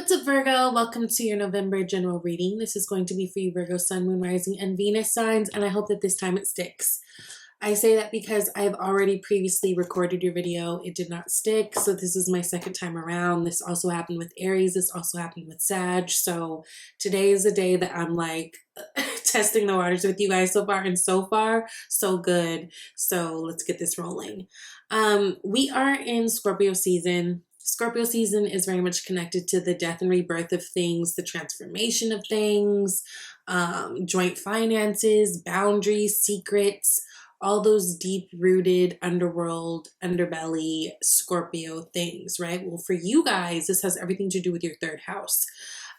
What's up, Virgo? Welcome to your November general reading. This is going to be for you, Virgo, Sun, Moon, Rising, and Venus signs, and I hope that this time it sticks. I say that because I've already previously recorded your video. It did not stick, so this is my second time around. This also happened with Aries. This also happened with Sag. So today is the day that I'm like testing the waters with you guys so far, and so far, so good. So let's get this rolling. We are in Scorpio season. Scorpio season is very much connected to the death and rebirth of things, the transformation of things, joint finances, boundaries, secrets, all those deep-rooted underworld, underbelly Scorpio things, right? Well, for you guys, this has everything to do with your third house.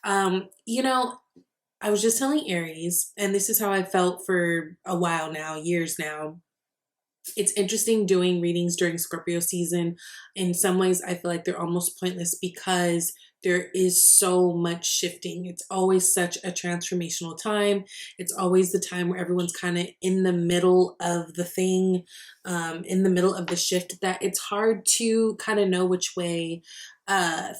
You know, I was just telling Aries, and this is how I felt for a while now, years now. It's interesting doing readings during Scorpio season. In some ways, I feel like they're almost pointless because there is so much shifting. It's always such a transformational time. It's always the time where everyone's kind of in the middle of the thing, in the middle of the shift, that it's hard to kind of know which way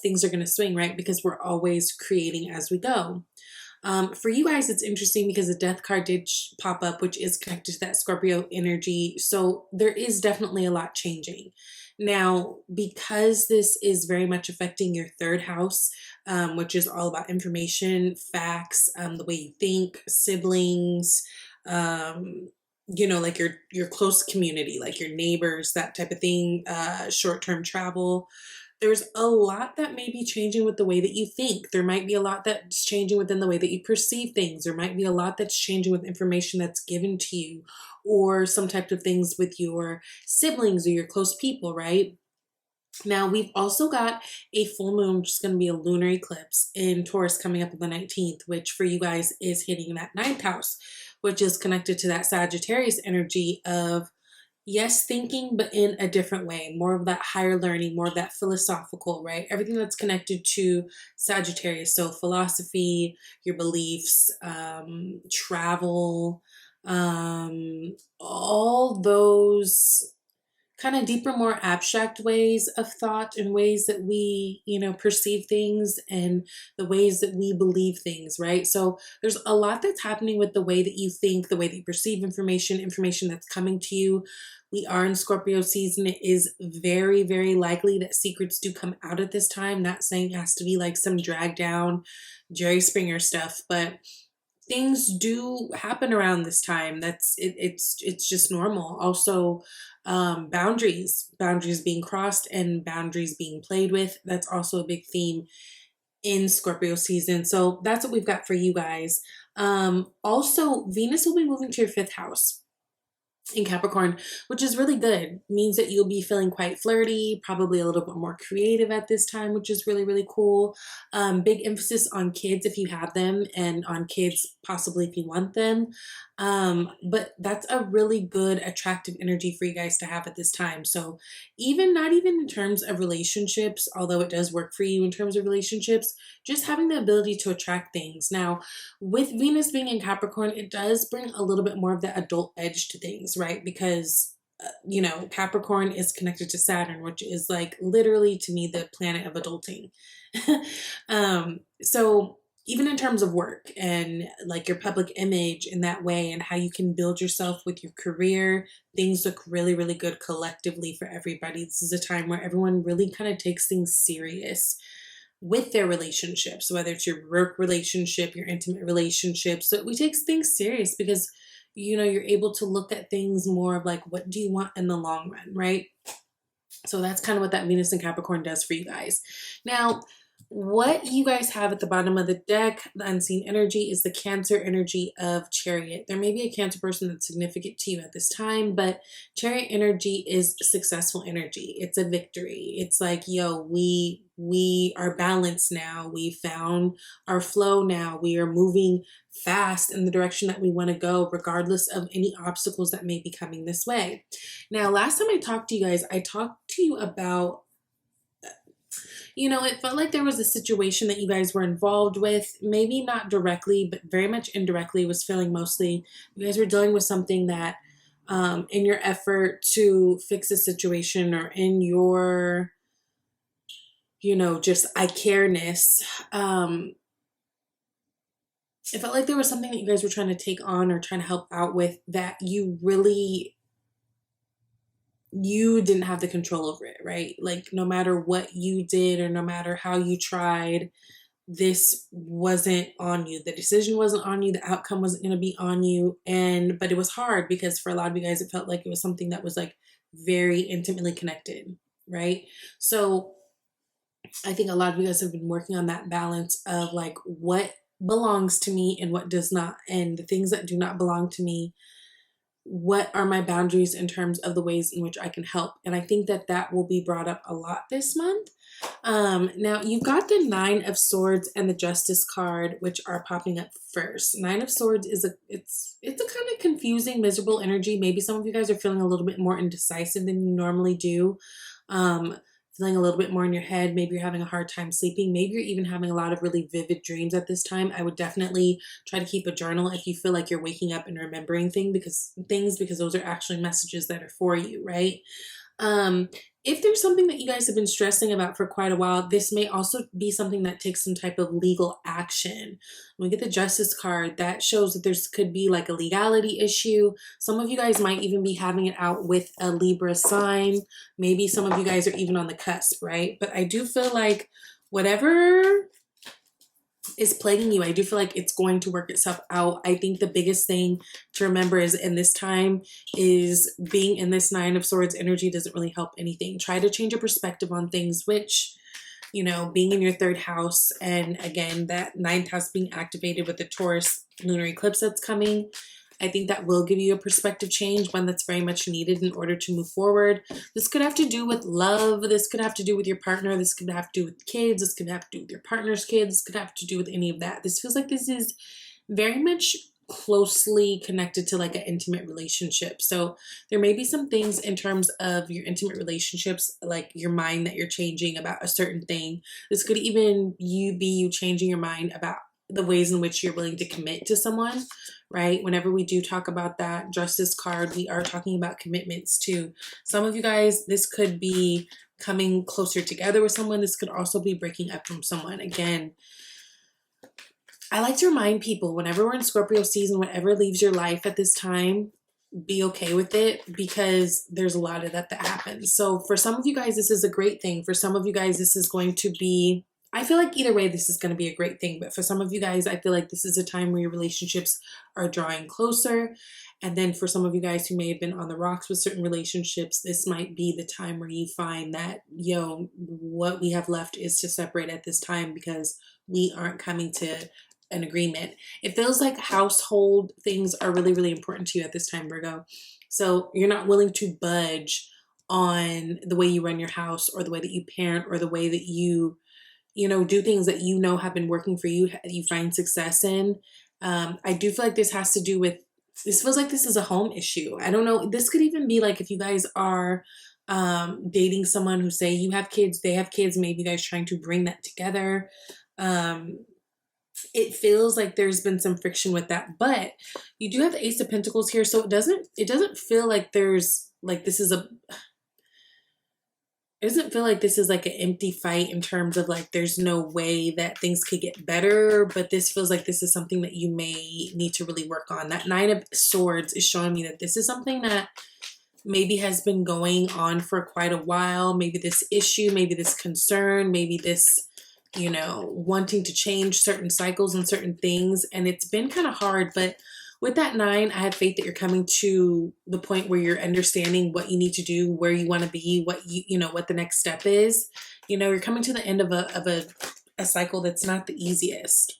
things are going to swing, right? Because we're always creating as we go. For you guys, it's interesting because the death card did pop up, which is connected to that Scorpio energy. So there is definitely a lot changing. Now, because this is very much affecting your third house, which is all about information, facts, the way you think, siblings, like your close community, like your neighbors, that type of thing, short-term travel. There's a lot that may be changing with the way that you think. There might be a lot that's changing within the way that you perceive things. There might be a lot that's changing with information that's given to you, or some type of things with your siblings or your close people, right? Now, we've also got a full moon, which is going to be a lunar eclipse in Taurus coming up on the 19th, which for you guys is hitting that ninth house, which is connected to that Sagittarius energy of, yes, thinking, but in a different way, more of that higher learning, more of that philosophical, right? Everything that's connected to Sagittarius. So philosophy, your beliefs, travel, all those kind of deeper, more abstract ways of thought and ways that we, perceive things and the ways that we believe things, right? So there's a lot that's happening with the way that you think, the way that you perceive information that's coming to you. We are in Scorpio season. It is very, very likely that secrets do come out at this time. Not saying it has to be like some drag down Jerry Springer stuff, but things do happen around this time. It's just normal. Also, boundaries being crossed and boundaries being played with. That's also a big theme in Scorpio season. So that's what we've got for you guys. Also, Venus will be moving to your fifth house in Capricorn, which is really good. Means that you'll be feeling quite flirty, probably a little bit more creative at this time, which is really, really cool. Big emphasis on kids if you have them, and on kids possibly if you want them. But that's a really good, attractive energy for you guys to have at this time. So not even in terms of relationships, although it does work for you in terms of relationships, just having the ability to attract things. Now, with Venus being in Capricorn, it does bring a little bit more of the adult edge to things, right? Because Capricorn is connected to Saturn, which is like literally to me the planet of adulting. So even in terms of work and like your public image in that way, and how you can build yourself with your career, things look really, really good collectively for everybody. This is a time where everyone really kind of takes things serious with their relationships, whether it's your work relationship, your intimate relationships. So we take things serious because, you're able to look at things more of like, what do you want in the long run, right? So that's kind of what that Venus and Capricorn does for you guys. Now, what you guys have at the bottom of the deck, the unseen energy, is the Cancer energy of Chariot. There may be a Cancer person that's significant to you at this time, but Chariot energy is successful energy. It's a victory. It's like, yo, we are balanced now. We found our flow now. We are moving fast in the direction that we want to go, regardless of any obstacles that may be coming this way. Now, last time I talked to you guys, I talked to you about, it felt like there was a situation that you guys were involved with, maybe not directly, but very much indirectly. Was feeling mostly you guys were dealing with something that, in your effort to fix a situation, or in your you know, just I care-ness. It felt like there was something that you guys were trying to take on or trying to help out with that you really, you didn't have the control over it, right? Like no matter what you did or no matter how you tried, this wasn't on you. The decision wasn't on you. The outcome wasn't going to be on you. And, but it was hard because for a lot of you guys, it felt like it was something that was like very intimately connected, right? So I think a lot of you guys have been working on that balance of like what belongs to me and what does not. And the things that do not belong to me, what are my boundaries in terms of the ways in which I can help? And I think that that will be brought up a lot this month. Now you've got the Nine of Swords and the Justice card, which are popping up first. Nine of Swords is it's a kind of confusing, miserable energy. Maybe some of you guys are feeling a little bit more indecisive than you normally do. Feeling a little bit more in your head. Maybe you're having a hard time sleeping. Maybe you're even having a lot of really vivid dreams at this time. I would definitely try to keep a journal if you feel like you're waking up and remembering things because those are actually messages that are for you, right? If there's something that you guys have been stressing about for quite a while, this may also be something that takes some type of legal action. When we get the Justice card, that shows that there's could be like a legality issue. Some of you guys might even be having it out with a Libra sign. Maybe some of you guys are even on the cusp, right? But I do feel like whatever is plaguing you, I do feel like it's going to work itself out. I think the biggest thing to remember is in this time is being in this Nine of Swords energy doesn't really help anything. Try to change your perspective on things, which, you know, being in your third house, and again, that ninth house being activated with the Taurus lunar eclipse that's coming, I think that will give you a perspective change, one that's very much needed in order to move forward. This could have to do with love. This could have to do with your partner. This could have to do with kids. This could have to do with your partner's kids. This could have to do with any of that. This feels like this is very much closely connected to like an intimate relationship. So there may be some things in terms of your intimate relationships, like your mind that you're changing about a certain thing. This could even be you changing your mind about the ways in which you're willing to commit to someone, right? Whenever we do talk about that Justice card, we are talking about commitments too. Some of you guys, this could be coming closer together with someone. This could also be breaking up from someone. Again, I like to remind people whenever we're in Scorpio season, whatever leaves your life at this time, be okay with it, because there's a lot of that happens. So for some of you guys, this is a great thing. For some of you guys, this is going to be, I feel like either way, this is going to be a great thing. But for some of you guys, I feel like this is a time where your relationships are drawing closer. And then for some of you guys who may have been on the rocks with certain relationships, this might be the time where you find that, yo, what we have left is to separate at this time because we aren't coming to an agreement. It feels like household things are really, really important to you at this time, Virgo. So you're not willing to budge on the way you run your house or the way that you parent or the way that you know, do things that you know have been working for you, you find success in. I do feel like this has to do with, this feels like this is a home issue. I don't know. This could even be like if you guys are dating someone who say you have kids, they have kids, maybe you guys trying to bring that together. It feels like there's been some friction with that, but you do have the Ace of Pentacles here. So it doesn't feel like there's like, this is a, it doesn't feel like this is like an empty fight in terms of like there's no way that things could get better, but this feels like this is something that you may need to really work on. That Nine of Swords is showing me that this is something that maybe has been going on for quite a while. Maybe this issue, maybe this concern, maybe this, you know, wanting to change certain cycles and certain things. And it's been kind of hard, but with that nine, I have faith that you're coming to the point where you're understanding what you need to do, where you want to be, what you know, what the next step is. You know, you're coming to the end of a cycle that's not the easiest.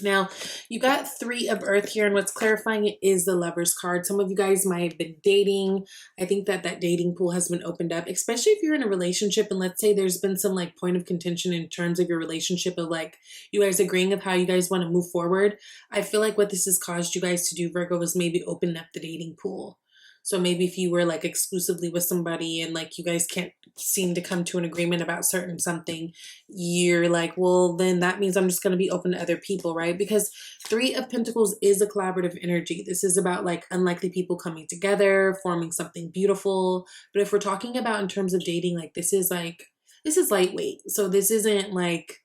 Now, you got Three of Earth here, and what's clarifying it is the Lovers card. Some of you guys might have been dating. I think that dating pool has been opened up, especially if you're in a relationship and let's say there's been some like point of contention in terms of your relationship of like you guys agreeing of how you guys want to move forward. I feel like what this has caused you guys to do, Virgo, is maybe open up the dating pool. So maybe if you were like exclusively with somebody and like you guys can't seem to come to an agreement about certain something, you're like, well, then that means I'm just going to be open to other people, right? Because Three of Pentacles is a collaborative energy. This is about like unlikely people coming together, forming something beautiful. But if we're talking about in terms of dating, like this is like, this is lightweight. So this isn't like,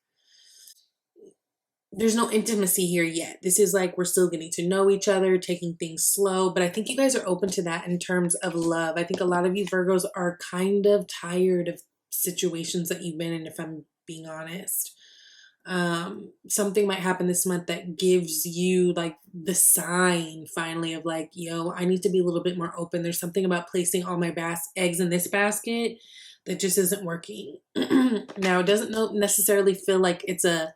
there's no intimacy here yet. This is like, we're still getting to know each other, taking things slow. But I think you guys are open to that in terms of love. I think a lot of you Virgos are kind of tired of situations that you've been in, if I'm being honest. Something might happen this month that gives you like the sign finally of like, yo, I need to be a little bit more open. There's something about placing all my eggs in this basket that just isn't working. Now, it doesn't necessarily feel like it's a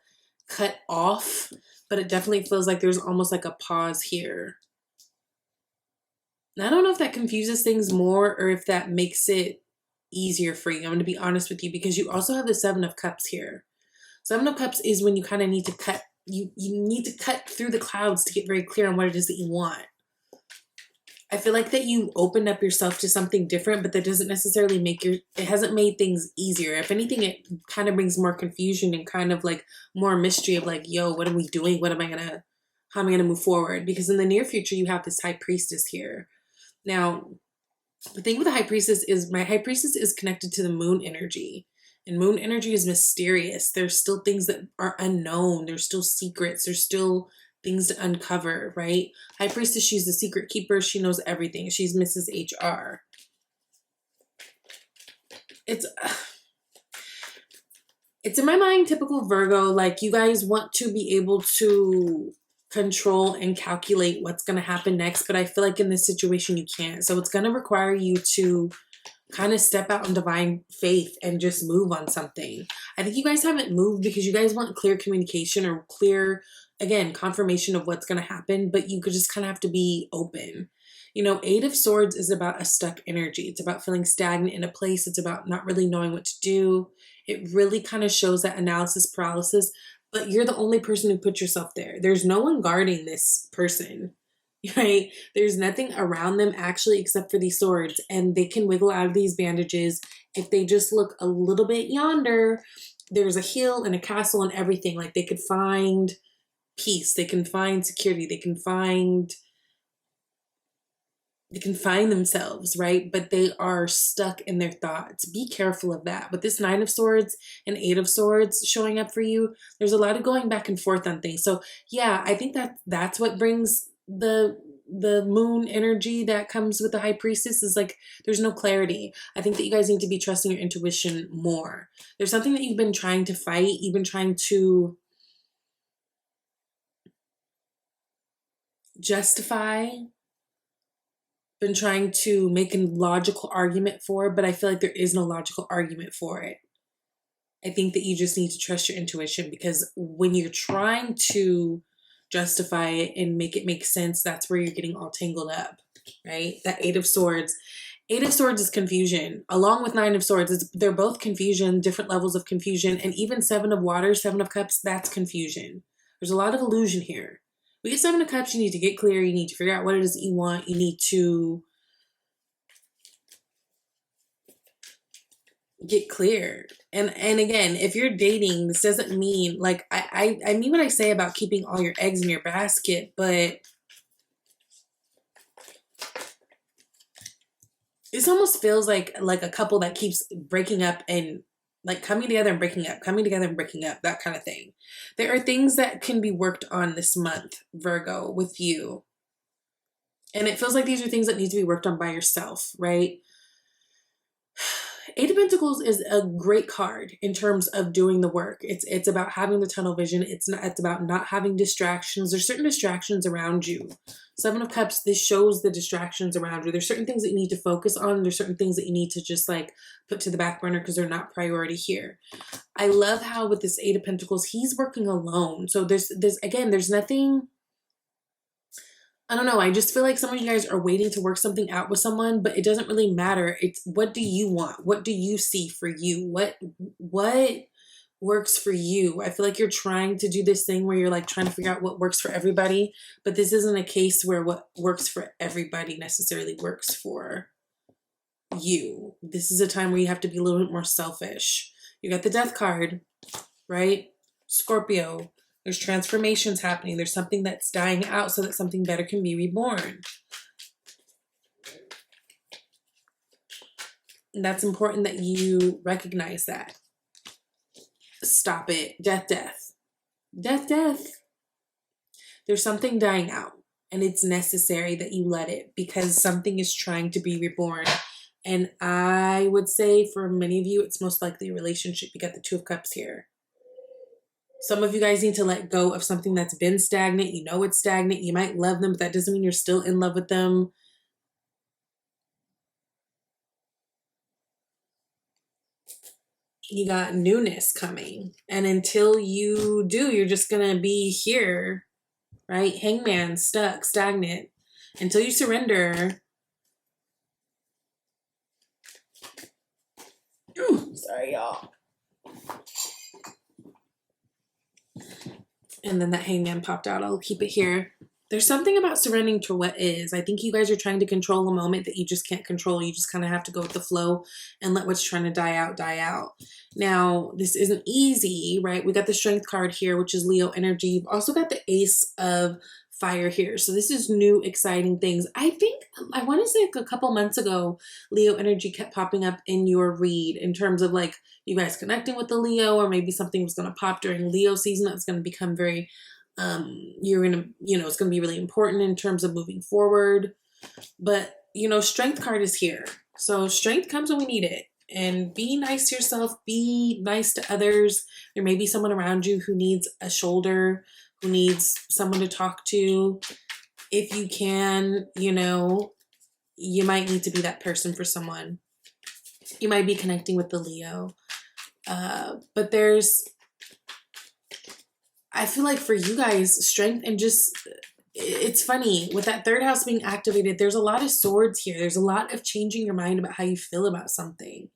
cut off, but it definitely feels like there's almost like a pause here. Now, I don't know if that confuses things more or if that makes it easier for you. I'm going to be honest with you, because you also have the Seven of Cups here. Seven of Cups is when you kind of need to cut, you need to cut through the clouds to get very clear on what it is that you want. I feel like that you opened up yourself to something different, but that doesn't necessarily it hasn't made things easier. If anything, it kind of brings more confusion and kind of like more mystery of like, yo, what are we doing? How am I going to move forward? Because in the near future, you have this High Priestess here. Now, the thing with the High Priestess is my High Priestess is connected to the moon energy. And moon energy is mysterious. There's still things that are unknown. There's still secrets. There's still things to uncover, right? High Priestess, she's the secret keeper. She knows everything. She's Mrs. HR. It's in my mind, typical Virgo, like you guys want to be able to control and calculate what's going to happen next. But I feel like in this situation, you can't. So it's going to require you to kind of step out on divine faith and just move on something. I think you guys haven't moved because you guys want clear communication or clear, again, confirmation of what's going to happen, but you could just kind of have to be open. You know, Eight of Swords is about a stuck energy. It's about feeling stagnant in a place. It's about not really knowing what to do. It really kind of shows that analysis paralysis, but you're the only person who put yourself there. There's no one guarding this person. Right? There's nothing around them actually except for these swords, and they can wiggle out of these bandages. If they just look a little bit yonder, there's a hill and a castle and everything. Like they could find peace, they can find security, they can find themselves, right? But they are stuck in their thoughts. Be careful of that. With this Nine of Swords and Eight of Swords showing up for you, there's a lot of going back and forth on things. So yeah, I think that's what brings the moon energy that comes with the High Priestess is like, there's no clarity. I think that you guys need to be trusting your intuition more. There's something that you've been trying to fight. You've been trying to justify, been trying to make a logical argument for, but I feel like there is no logical argument for it. I think that you just need to trust your intuition, because when you're trying to justify it and make it make sense, that's where you're getting all tangled up, right? That Eight of Swords. Eight of Swords is confusion, along with Nine of Swords. They're both confusion, different levels of confusion, and even Seven of Waters, Seven of Cups, that's confusion. There's a lot of illusion here. We get Seven of Cups, you need to get clear, you need to figure out what it is that you want, you need to get clear. And again, if you're dating, this doesn't mean like I mean what I say about keeping all your eggs in your basket, but this almost feels like a couple that keeps breaking up and like coming together and breaking up, coming together and breaking up, that kind of thing. There are things that can be worked on this month, Virgo, with you. And it feels like these are things that need to be worked on by yourself, right? Eight of Pentacles is a great card in terms of doing the work. It's about having the tunnel vision. It's about not having distractions. There's certain distractions around you. Seven of Cups, this shows the distractions around you. There's certain things that you need to focus on. There's certain things that you need to just like put to the back burner because they're not priority here. I love how with this Eight of Pentacles, he's working alone. So there's nothing, I don't know. I just feel like some of you guys are waiting to work something out with someone, but it doesn't really matter. It's what do you want? What do you see for you? What works for you? I feel like you're trying to do this thing where you're like trying to figure out what works for everybody, but this isn't a case where what works for everybody necessarily works for you. This is a time where you have to be a little bit more selfish. You got the Death card, right? Scorpio. There's transformations happening. There's something that's dying out so that something better can be reborn. And that's important that you recognize that. stop it. Death, death. Death, death. There's something dying out, and it's necessary that you let it because something is trying to be reborn. And I would say for many of you, it's most likely a relationship. You got the Two of Cups here. Some of you guys need to let go of something that's been stagnant. You know it's stagnant. You might love them, but that doesn't mean you're still in love with them. You got newness coming. And until you do, you're just going to be here, right? Hangman, stuck, stagnant. Until you surrender. Ooh, sorry, y'all. And then that Hangman popped out. I'll keep it here. There's something about surrendering to what is. I think you guys are trying to control a moment that you just can't control. You just kind of have to go with the flow and let what's trying to die out, die out. Now, this isn't easy, right? We got the Strength card here, which is Leo energy. You've also got the Ace of Fire here. So this is new, exciting things. I think, I want to say like a couple months ago, Leo energy kept popping up in your read in terms of like you guys connecting with the Leo, or maybe something was going to pop during Leo season that's going to become very, you're going to, you know, it's going to be really important in terms of moving forward. But, you know, Strength card is here. So strength comes when we need it. And be nice to yourself. Be nice to others. There may be someone around you who needs a shoulder, who needs someone to talk to. If you can, you know, you might need to be that person for someone. You might be connecting with the Leo. But I feel like for you guys, strength and just, it's funny, with that third house being activated, there's a lot of swords here. There's a lot of changing your mind about how you feel about something.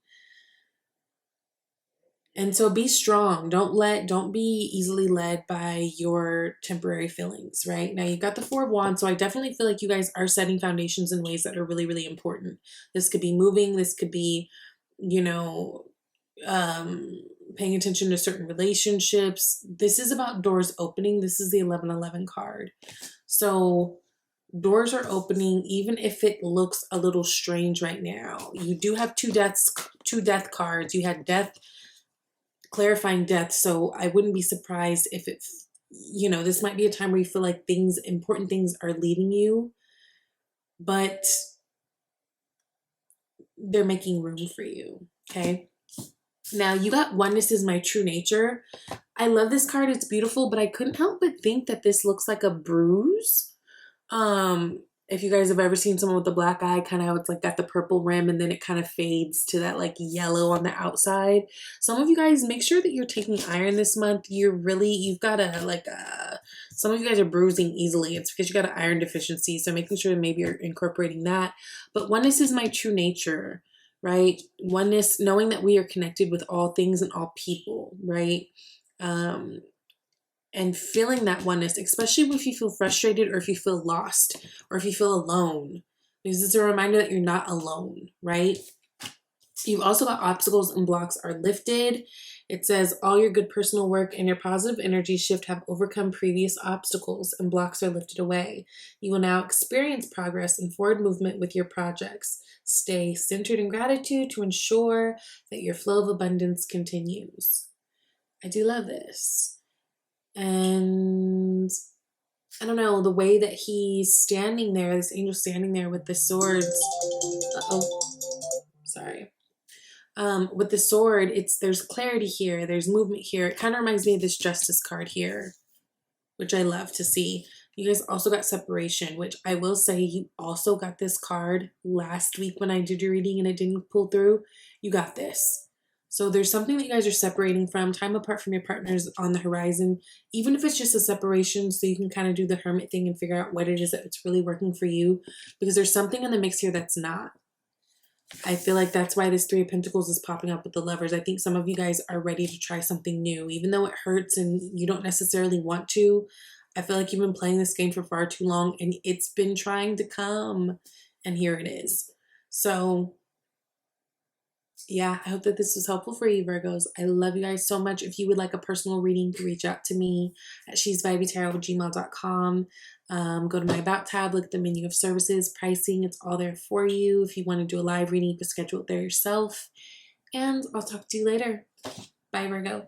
And so be strong. Don't be easily led by your temporary feelings, right? Now you've got the Four of Wands, so I definitely feel like you guys are setting foundations in ways that are really, really important. This could be moving. This could be, you know, paying attention to certain relationships. This is about doors opening. This is the 1111 card. So doors are opening, even if it looks a little strange right now. You do have two death cards. You had death, clarifying death. So I wouldn't be surprised if it, you know, this might be a time where you feel like important things are leaving you, but they're making room for you. Okay. Now you got Oneness is my true nature. I love this card. It's beautiful, but I couldn't help but think that this looks like a bruise. If you guys have ever seen someone with a black eye, kind of how it's like got the purple rim and then it kind of fades to that like yellow on the outside. Some of you guys, make sure that you're taking iron this month. You've got some of you guys are bruising easily. It's because you got an iron deficiency. So making sure maybe you're incorporating that. But oneness is my true nature, right? Oneness, knowing that we are connected with all things and all people, right? And feeling that oneness, especially if you feel frustrated or if you feel lost or if you feel alone, because it's a reminder that you're not alone, right? You've also got obstacles and blocks are lifted. It says all your good personal work and your positive energy shift have overcome previous obstacles and blocks are lifted away. You will now experience progress and forward movement with your projects. Stay centered in gratitude to ensure that your flow of abundance continues. I do love this. And I don't know, the way that he's standing there, this angel standing there with the swords. Sorry. With the sword, there's clarity here, there's movement here. It kind of reminds me of this Justice card here, which I love to see. You guys also got separation, which I will say you also got this card last week when I did your reading and it didn't pull through. You got this. So there's something that you guys are separating from, time apart from your partners on the horizon, even if it's just a separation, so you can kind of do the hermit thing and figure out what it is that's really working for you, because there's something in the mix here that's not. I feel like that's why this Three of Pentacles is popping up with the Lovers. I think some of you guys are ready to try something new, even though it hurts and you don't necessarily want to. I feel like you've been playing this game for far too long and it's been trying to come, and here it is. So yeah, I hope that this was helpful for you, Virgos. I love you guys so much. If you would like a personal reading, reach out to me at shesvibeytarot@gmail.com. Go to my About tab, look at the menu of services, pricing. It's all there for you. If you want to do a live reading, you can schedule it there yourself. And I'll talk to you later. Bye, Virgo.